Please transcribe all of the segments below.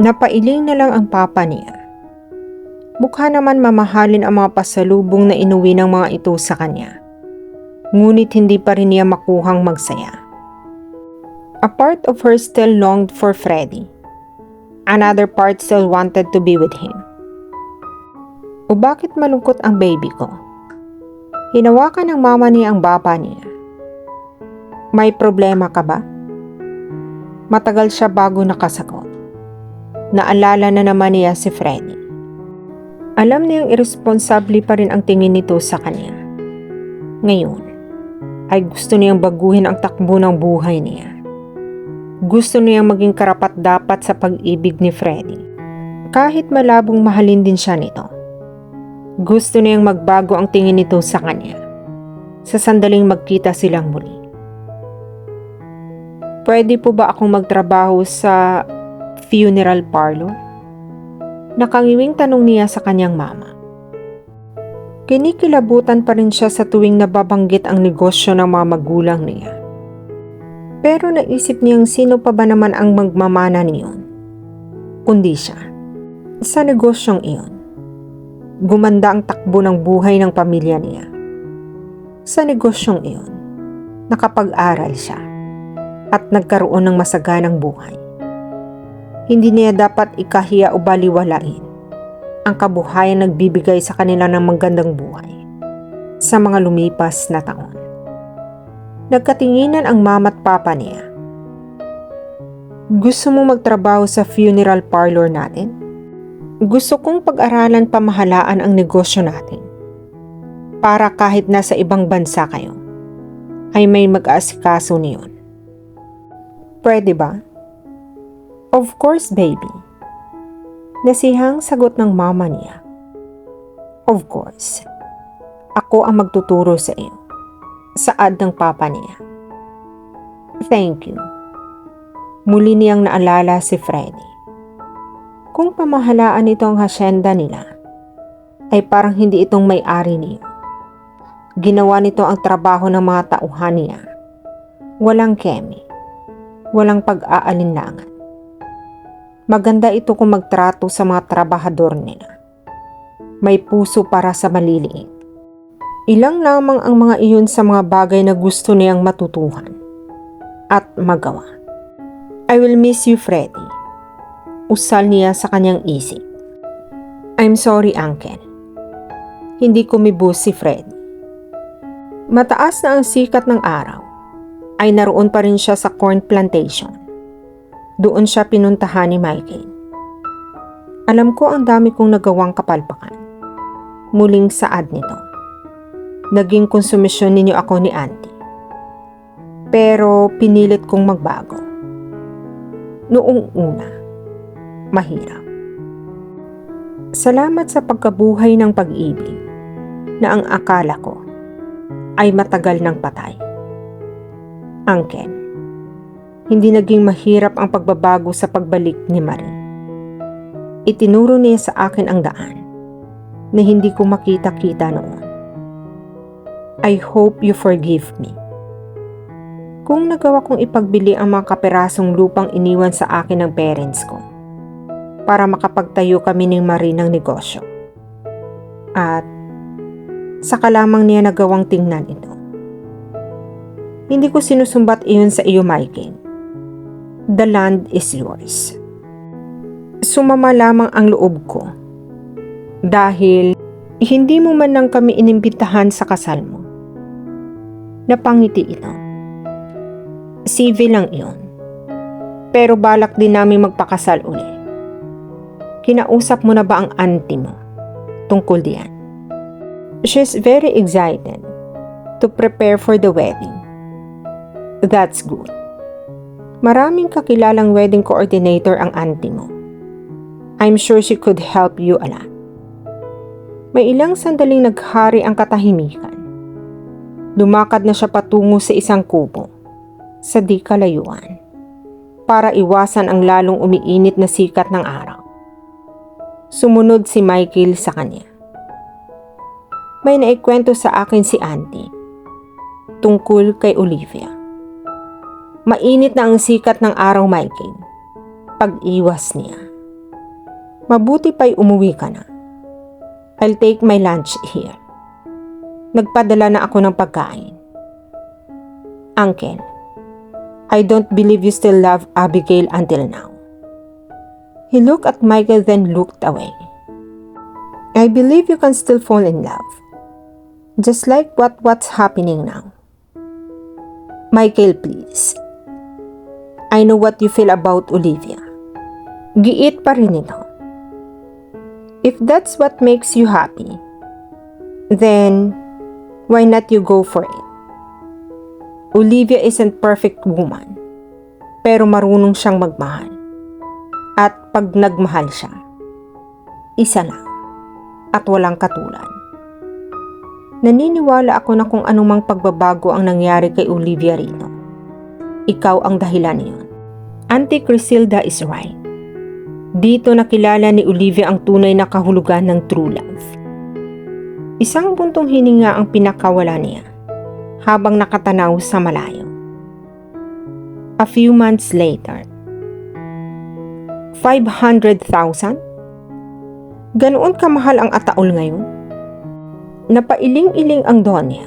Napailing na lang ang papa niya. Mukha naman mamahalin ang mga pasalubong na inuwi ng mga ito sa kanya. Ngunit hindi pa rin niya makuhang magsaya. A part of her still longed for Freddy. Another part still wanted to be with him. O bakit malungkot ang baby ko? Hinawakan ng mama niya ang baba niya. May problema ka ba? Matagal siya bago nakasagot. Naalala na naman niya si Freddy. Alam niyang irresponsable pa rin ang tingin nito sa kanya. Ngayon, ay gusto niyang baguhin ang takbo ng buhay niya. Gusto niyang maging karapat-dapat sa pag-ibig ni Freddy. Kahit malabong mahalin din siya nito. Gusto niyang magbago ang tingin nito sa kanya. Sa sandaling magkita silang muli. Pwede po ba akong magtrabaho sa funeral parlor? Nakangiwing tanong niya sa kanyang mama. Kinikilabutan pa rin siya sa tuwing nababanggit ang negosyo ng mga magulang niya. Pero naisip niyang sino pa ba naman ang magmamana niyon? Kundi siya. Sa negosyong iyon, gumanda ang takbo ng buhay ng pamilya niya. Sa negosyong iyon, nakapag-aral siya at nagkaroon ng masaganang buhay. Hindi niya dapat ikahiya o baliwalain ang kabuhayan nagbibigay sa kanila ng magandang buhay sa mga lumipas na taon. Nagkatinginan ang mama at papa niya. Gusto mo magtrabaho sa funeral parlor natin? Gusto kong pag-aralan pamahalaan ang negosyo natin. Para kahit nasa ibang bansa kayo, ay may mag-aasikaso niyon. Pwede ba? Of course, baby. Nasihang sagot ng mama niya. Of course. Ako ang magtuturo sa iyo. Saad ng papa niya. Thank you. Muli niyang naalala si Freddy. Kung pamahalaan ito ang hasyenda nila, ay parang hindi itong may-ari niyo. Ginawa nito ang trabaho ng mga tauhan niya. Walang kemi. Walang pag-aalinlangan. Maganda ito kung magtrato sa mga trabahador nila. May puso para sa maliliit. Ilang lamang ang mga iyon sa mga bagay na gusto niyang matutuhan at magawa. I will miss you, Freddy. Usal niya sa kanyang isip. I'm sorry, Uncle. Hindi kumibos si Freddy. Mataas na ang sikat ng araw, ay naroon pa rin siya sa corn plantation. Doon siya pinuntahan ni Michael. Alam ko ang dami kong nagawang kapalpakan. Muling saad nito. Naging konsumisyon ninyo ako ni Auntie. Pero pinilit kong magbago. Noong una, mahirap. Salamat sa pagkabuhay ng pag-ibig na ang akala ko ay matagal ng patay. Uncle, hindi naging mahirap ang pagbabago sa pagbalik ni Marie. Itinuro niya sa akin ang daan na hindi ko makita-kita noon. I hope you forgive me. Kung nagawa kong ipagbili ang mga kaperasong lupang iniwan sa akin ng parents ko para makapagtayo kami ni Marie ng negosyo. At saka lamang niya nagawang tingnan ito. Hindi ko sinusumbat iyon sa iyo, Michael. The land is yours. Sumama lamang ang loob ko dahil hindi mo man lang kami inimbitahan sa kasal mo. Napangiti ito. Civil lang iyon. Pero balak din namin magpakasal uli. Kinausap mo na ba ang auntie mo tungkol diyan? She's very excited to prepare for the wedding. That's good. Maraming kakilalang wedding coordinator ang auntie mo. I'm sure she could help you a lot. May ilang sandaling naghari ang katahimikan. Lumakad na siya patungo sa isang kubo sa di kalayuan para iwasan ang lalong umiinit na sikat ng araw. Sumunod si Michael sa kanya. May naikwento sa akin si Auntie tungkol kay Olivia. Mainit na ang sikat ng araw, Michael. Pag-iwas niya. Mabuti pa'y umuwi ka na. I'll take my lunch here. Nagpadala na ako ng pagkain. Uncle, I don't believe you still love Abigail until now. He looked at Michael then looked away. I believe you can still fall in love. Just like what's happening now. Michael, please. I know what you feel about Olivia. Giit pa rin ito. If that's what makes you happy, then why not you go for it? Olivia isn't perfect woman, pero marunong siyang magmahal. At pag nagmahal siya, isa lang at walang katulad. Naniniwala ako na kung anumang pagbabago ang nangyari kay Olivia rito, ikaw ang dahilan niyon. Auntie Crisilda is right. Dito nakilala ni Olivia ang tunay na kahulugan ng true love. Isang buntong hininga ang pinakawala niya habang nakatanaw sa malayo. A few months later, 500,000? Ganoon kamahal ang ataol ngayon? Napailing-iling ang Donya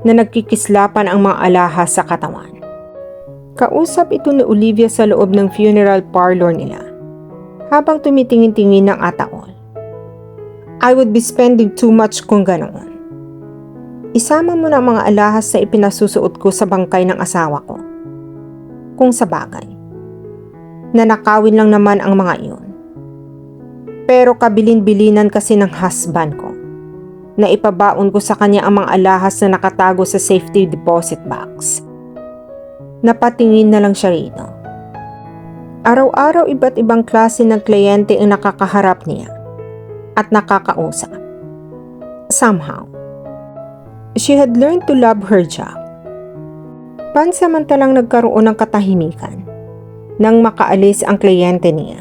na nagkikislapan ang mga alahas sa katawan. Kausap ito ni Olivia sa loob ng funeral parlor nila habang tumitingin-tingin ng ataol. I would be spending too much kung ganoon. Isama mo na ang mga alahas sa ipinasusuot ko sa bangkay ng asawa ko. Kung sa bagay, nanakawin lang naman ang mga iyon. Pero kabilin-bilinan kasi ng husband ko na ipabaon ko sa kanya ang mga alahas na nakatago sa safety deposit box. Napatingin na lang siya rito. Araw-araw iba't ibang klase ng kliyente ang nakakaharap niya at nakakausap. Somehow, she had learned to love her job. Pansamantalang nagkaroon ng katahimikan nang makaalis ang kliyente niya.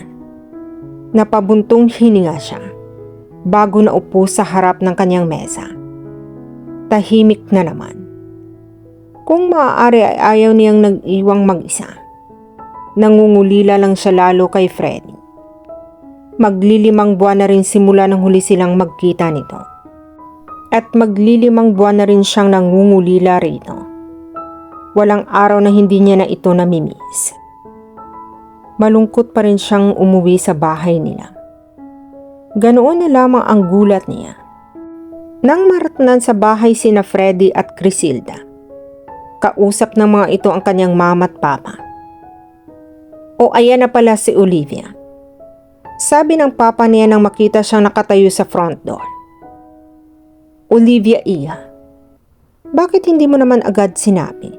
Napabuntong hininga siya bago naupo sa harap ng kanyang mesa. Tahimik na naman. Kung maaari ay ayaw niyang nag-iwang mag-isa. Nangungulila lang siya lalo kay Freddy. Maglilimang buwan na rin simula nang huli silang magkita nito. At maglilimang buwan na rin siyang nangungulila rito. Walang araw na hindi niya na ito namimiss. Malungkot pa rin siyang umuwi sa bahay nila. Ganoon na lamang ang gulat niya. Nang maratnan sa bahay sina Freddy at Crisilda, kausap ng mga ito ang kanyang mama at papa. O ayan na pala si Olivia. Sabi ng papa niya nang makita siyang nakatayo sa front door. Olivia Iha, bakit hindi mo naman agad sinabi?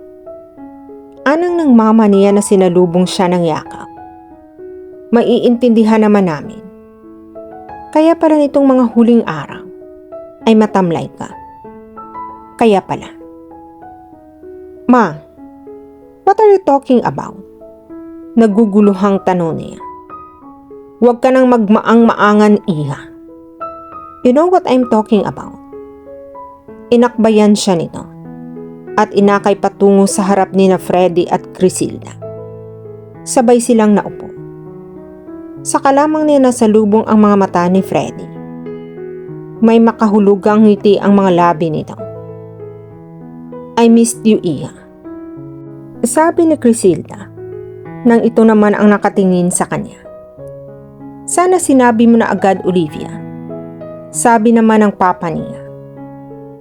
Anang ng mama niya na sinalubong siya ng yakap. Maiintindihan naman namin. Kaya pala nitong mga huling araw ay matamlay ka. Kaya pala. Ma, what are you talking about? Naguguluhang tanong niya. Huwag ka nang magmaang-maangan, Iha. You know what I'm talking about? Inakbayan siya nito at inakay patungo sa harap ni na Freddy at Crisilda. Sabay silang naupo. Saka lamang niya nasalubong ang mga mata ni Freddy. May makahulugang ngiti ang mga labi nito. I missed you, Iha. Sabi ni Crisilda, nang ito naman ang nakatingin sa kanya. Sana sinabi mo na agad, Olivia. Sabi naman ng papa niya.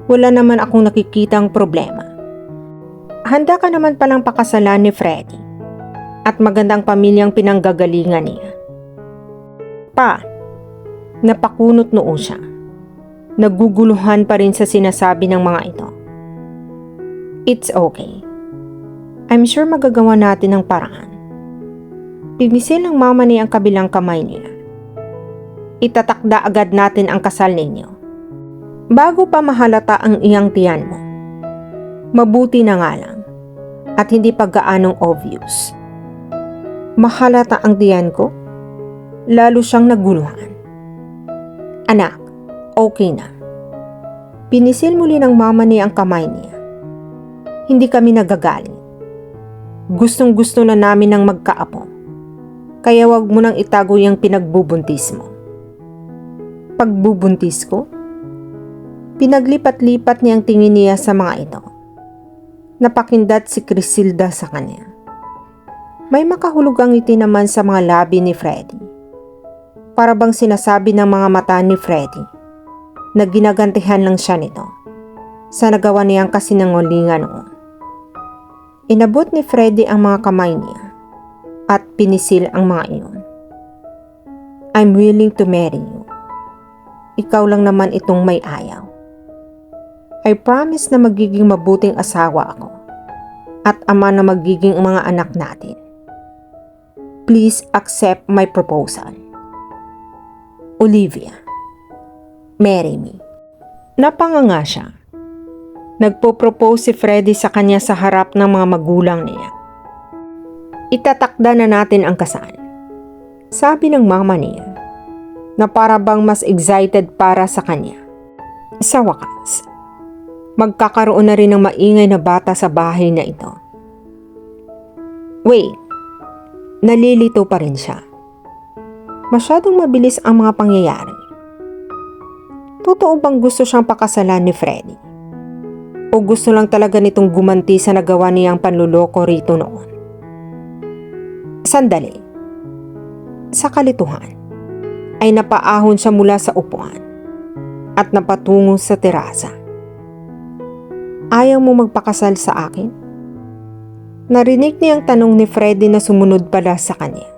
Wala naman akong nakikitang problema. Handa ka naman palang pakasalan ni Freddy at magandang pamilyang pinanggagalingan niya. Pa, napakunot noo siya. Naguguluhan pa rin sa sinasabi ng mga ito. It's okay. I'm sure magagawa natin ang paraan. Pinisil ng mama niya ang kabilang kamay niya. Itatakda agad natin ang kasal ninyo. Bago pa mahalata ang iyang tiyan mo. Mabuti na nga lang at hindi pa gaanong obvious. Mahalata ang tiyan ko? Lalo siyang naguluhan. Anak, okay na. Pinisil muli ng mama niya ang kamay niya. Hindi kami nagagalit. Gustong-gusto na namin ng magkaapo. Kaya wag mo nang itago yung pinagbubuntis mo. Pagbubuntis ko? Pinaglipat-lipat niyang tingin niya sa mga ito. Napakindat si Crisilda sa kanya. May makahulugang ngiti naman sa mga labi ni Freddy. Para bang sinasabi ng mga mata ni Freddy na ginagantihan lang siya nito sa nagawa niyang kasinungalingan noon. Inabot ni Freddy ang mga kamay niya at pinisil ang mga iyon. I'm willing to marry you. Ikaw lang naman itong may ayaw. I promise na magiging mabuting asawa ako at ama na magiging mga anak natin. Please accept my proposal. Olivia, marry me. Napanganga siya. Nagpo-propose si Freddy sa kanya sa harap ng mga magulang niya. Itatakda na natin ang kasal, sabi ng mama niya, na para bang mas excited para sa kanya. Sa wakas, magkakaroon na rin ng maingay na bata sa bahay na ito. Wait, nalilito pa rin siya. Masyadong mabilis ang mga pangyayari. Totoo bang gusto siyang pakasalan ni Freddy? O gusto lang talaga nitong gumanti sa nagawa niyang panluloko rito noon? Sandali. Sa kalituhan, ay napaahon siya mula sa upuan at napatungo sa terasa. Ayaw mo magpakasal sa akin? Narinig niya ang tanong ni Freddy na sumunod pala sa kanya.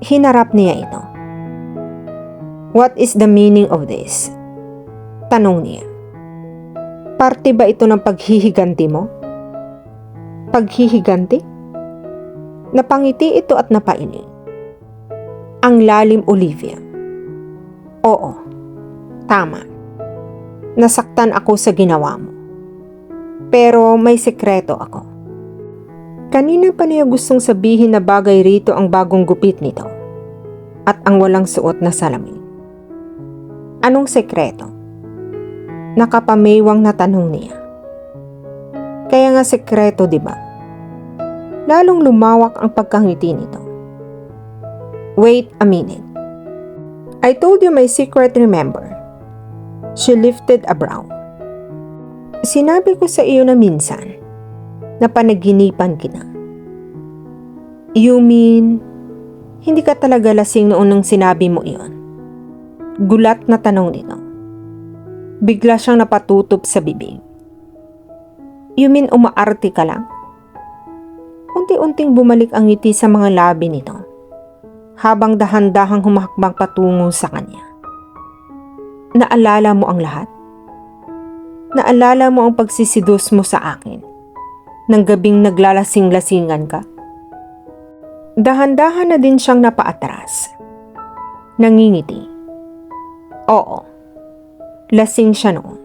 Hinarap niya ito. What is the meaning of this? Tanong niya. Parte ba ito ng paghihiganti mo? Paghihiganti? Napangiti ito at napailing. Ang lalim, Olivia. Oo, tama. Nasaktan ako sa ginawa mo. Pero may sekreto ako. Kanina pa niya gustong sabihin na bagay rito ang bagong gupit nito at ang walang suot na salamin. Anong sekreto? Nakapamaywang na tanong niya. Kaya nga sekreto, di ba? Lalong lumawak ang pagkangiti nito. Wait a minute. I told you my secret, remember? She lifted a brow. Sinabi ko sa iyo na minsan na panaginipan kita. You mean, hindi ka talaga lasing noon nang sinabi mo iyon? Gulat na tanong nito. Bigla siyang napatutup sa bibig. You mean umaarte ka lang? Unti-unting bumalik ang ngiti sa mga labi nito habang dahan-dahang humahakbang patungo sa kanya. Naalala mo ang lahat? Naalala mo ang pagsisidos mo sa akin nang gabing naglalasing-lasingan ka? Dahan-dahan na din siyang napaatras. Nangingiti. Oo. Lasing siya noon.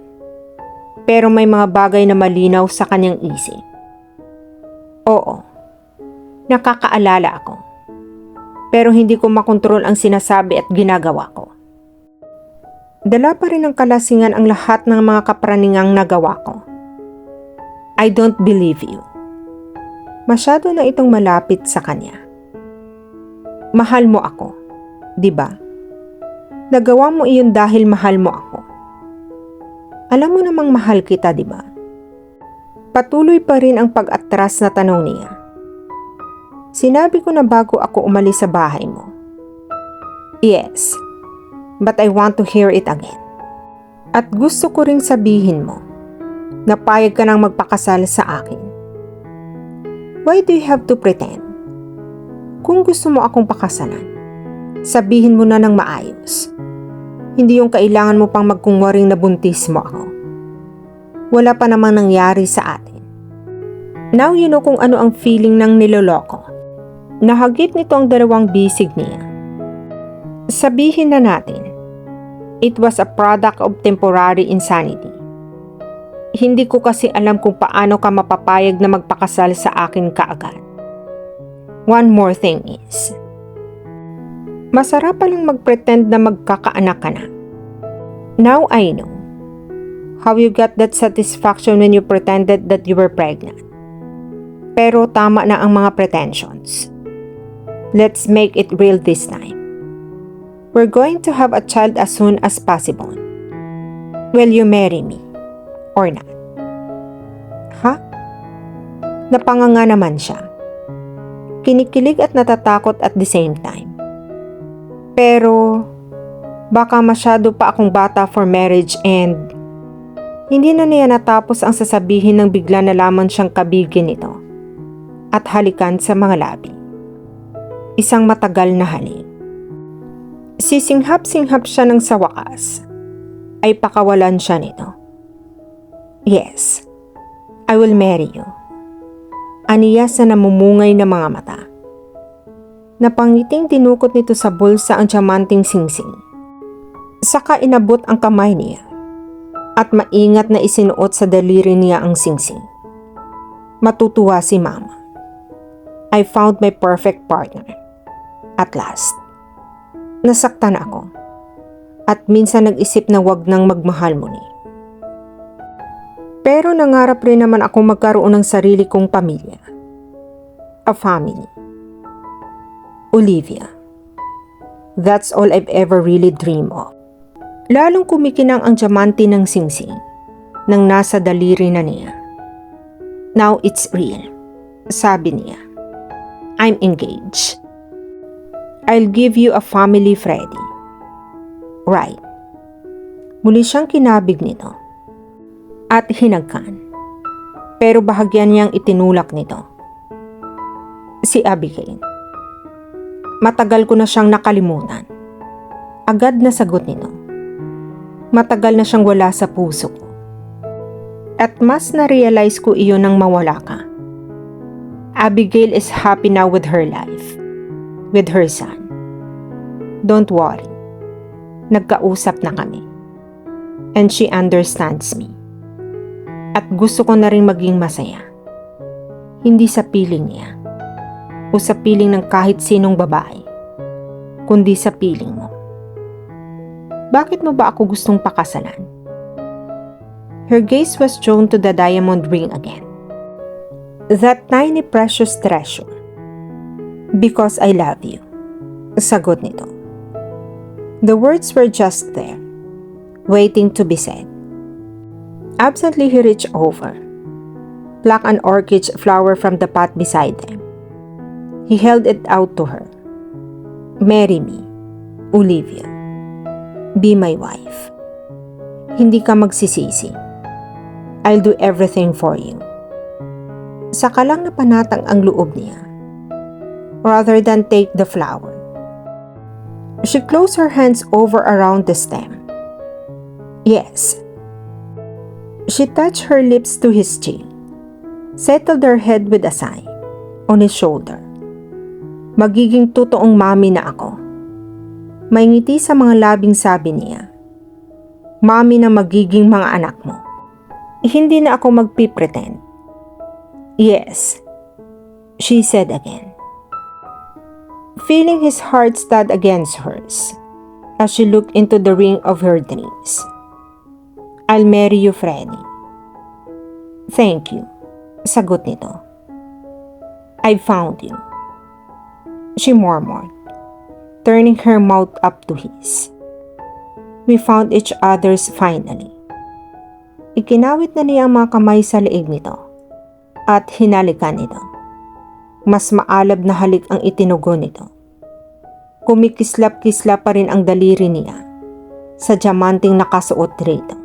Pero may mga bagay na malinaw sa kanyang isip. Oo. Nakakaalala ako. Pero hindi ko makontrol ang sinasabi at ginagawa ko. Dala pa rin ng kalasingan ang lahat ng mga kapraningang nagawa ko. I don't believe you. Masyado na itong malapit sa kanya. Mahal mo ako, di ba? Nagawa mo iyon dahil mahal mo ako. Alam mo namang mahal kita, di ba? Patuloy pa rin ang pag-atras na tanong niya. Sinabi ko na bago ako umalis sa bahay mo. Yes, but I want to hear it again. At gusto ko ring sabihin mo na payag ka nang magpakasal sa akin. Why do you have to pretend? Kung gusto mo akong pakasalan, sabihin mo na ng maayos. Hindi yung kailangan mo pang magkungwaring nabuntis mo ako. Wala pa namang nangyari sa atin. Now you know kung ano ang feeling ng niloloko. Nahagip nito ang dalawang bisig niya. Sabihin na natin, it was a product of temporary insanity. Hindi ko kasi alam kung paano ka mapapayag na magpakasal sa akin kaagad. One more thing is, masarap palang mag-pretend na magkakaanak ka na. Now I know how you got that satisfaction when you pretended that you were pregnant. Pero tama na ang mga pretensions. Let's make it real this time. We're going to have a child as soon as possible. Will you marry me? Or not? Ha? Napanganga naman siya. Kinikilig at natatakot at the same time. Pero, baka masyado pa akong bata for marriage and hindi na niya natapos ang sasabihin nang bigla na lamang siyang kabigin nito at halikan sa mga labi. Isang matagal na halik. Sisinghap-singhap siya nang sa wakas ay pakawalan siya nito. Yes, I will marry you. Aniya sa namumungay na mga mata. Napangiting tinukot nito sa bulsa ang diamanting singsing. Saka inabot ang kamay niya at maingat na isinuot sa daliri niya ang singsing. Matutuwa si Mama. I found my perfect partner. At last, nasaktan ako at minsan nag-isip na wag nang magmahal muli. Pero nangarap rin naman ako magkaroon ng sarili kong pamilya. A family. Olivia. That's all I've ever really dreamed of. Lalong kumikinang ang diamante ng singsing nang nasa daliri na niya. Now it's real, sabi niya. I'm engaged. I'll give you a family, Freddy. Right. Muli siyang kinabig nito at hinagkan. Pero bahagyan niyang itinulak nito. Si Abigail. Matagal ko na siyang nakalimutan. Agad na sagot nito. Matagal na siyang wala sa puso ko. At mas na-realize ko iyon nang mawala ka. Abigail is happy now with her life. With her son. Don't worry. Nagkausap na kami. And she understands me. At gusto ko na rin maging masaya. Hindi sa piling niya. O sa piling ng kahit sinong babae. Kundi sa piling mo. Bakit mo ba ako gustong pakasalan? Her gaze was drawn to the diamond ring again. That tiny precious treasure. Because I love you. Sagot nito. The words were just there, waiting to be said. Absently he reached over, plucked an orchid flower from the pot beside them. He held it out to her. Marry me, Olivia. Be my wife. Hindi ka magsisisi. I'll do everything for you. Saka lang napanatang ang loob niya. Rather than take the flower. She closed her hands over around the stem. Yes. She touched her lips to his cheek, settled her head with a sigh on his shoulder. Magiging totoong mami na ako. May ngiti sa mga labing sabi niya. Mami na magiging mga anak mo. Hindi na ako magpipretend. Yes, she said again. Feeling his heart stud against hers as she looked into the ring of her dreams. I'll marry you, Freddy. Thank you, sagot nito. I found you, she murmured, turning her mouth up to his. We found each other's finally. Ikinawit na niya ang mga kamay sa leeg nito at hinalikan ito. Mas maalab na halik ang itinugo nito. Kumikislap-kislap pa rin ang daliri niya sa diamanting nakasuot rito.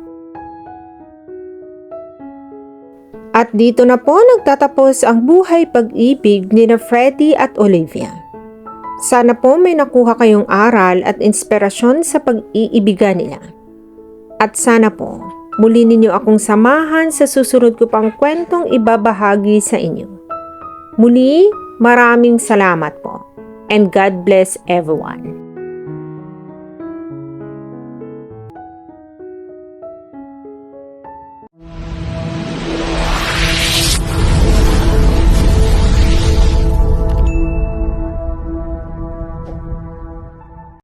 At dito na po nagtatapos ang buhay pag-ibig ni Freddy at Olivia. Sana po may nakuha kayong aral at inspirasyon sa pag-iibigan nila. At sana po muli ninyo akong samahan sa susunod ko pang kwentong ibabahagi sa inyo. Muli, maraming salamat po. And God bless everyone.